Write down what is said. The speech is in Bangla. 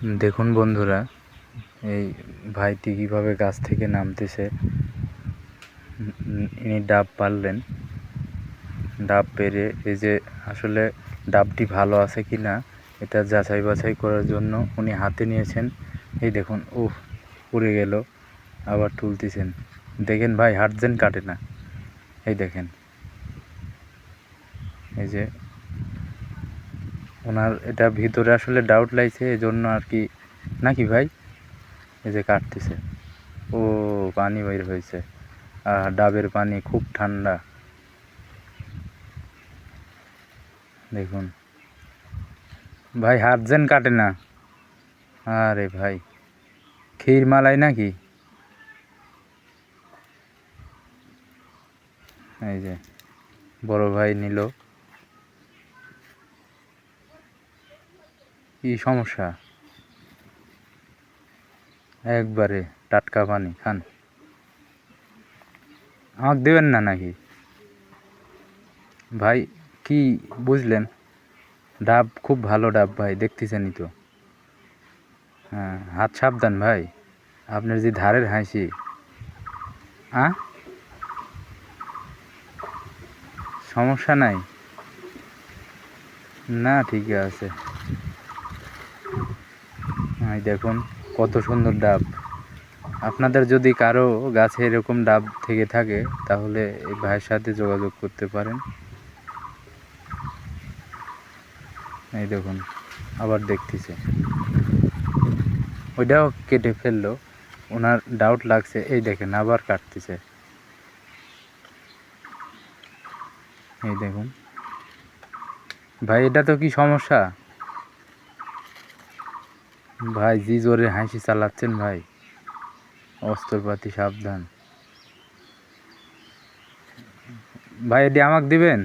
দেখুন বন্ধুরা, এই ভাইটি কীভাবে গাছ থেকে নামতেছে। ইনি ডাব পারলেন। ডাব পেরে এই যে আসলে ডাবটি ভালো আছে কি না এটা যাচাই বাছাই করার জন্য উনি হাতে নিয়েছেন। এই দেখুন, পড়ে গেল, আবার তুলতেছেন। দেখেন ভাই, হাত যেন কাটে না। এই দেখেন, এই যে ওনার এটা ভিতরে আসলে ডাউট লাগছে, এই জন্য আর কি, নাকি ভাই? এই যে কাটতেছে, পানি বের হয়েছে। আর ডাবের পানি খুব ঠান্ডা। দেখুন ভাই, হাত যেন কাটে না। আরে ভাই, ক্ষীর মালাই নাকি? এই যে বড় ভাই নিল। কি সমস্যা? একবারে টাটকা পানি খান। আমাকে দেবেন না নাকি ভাই? কি বুঝলেন? ডাব খুব ভালো ডাব ভাই, দেখতেছেনই তো। হ্যাঁ, হাত সাবধান ভাই। আপনার যে ধারের হাসি। সমস্যা নাই না, ঠিক আছে। এই দেখুন কত সুন্দর ডাব। আপনাদের যদি কারো গাছে এরকম ডাব থেকে থাকে তাহলে এই ভাইয়ের সাথে যোগাযোগ করতে পারেন। এই দেখুন, আবার দেখতেছে। ওইটাও কেটে ফেললো, ওনার ডাউট লাগছে। এই দেখেন, আবার কাটতেছে। এই দেখুন ভাই, এটা তো কি সমস্যা ভাই? জি জোরে হাসি চালাচ্ছেন ভাই, অস্ত্রপাতি সাবধান ভাই। এটি আমাকে দিবেন?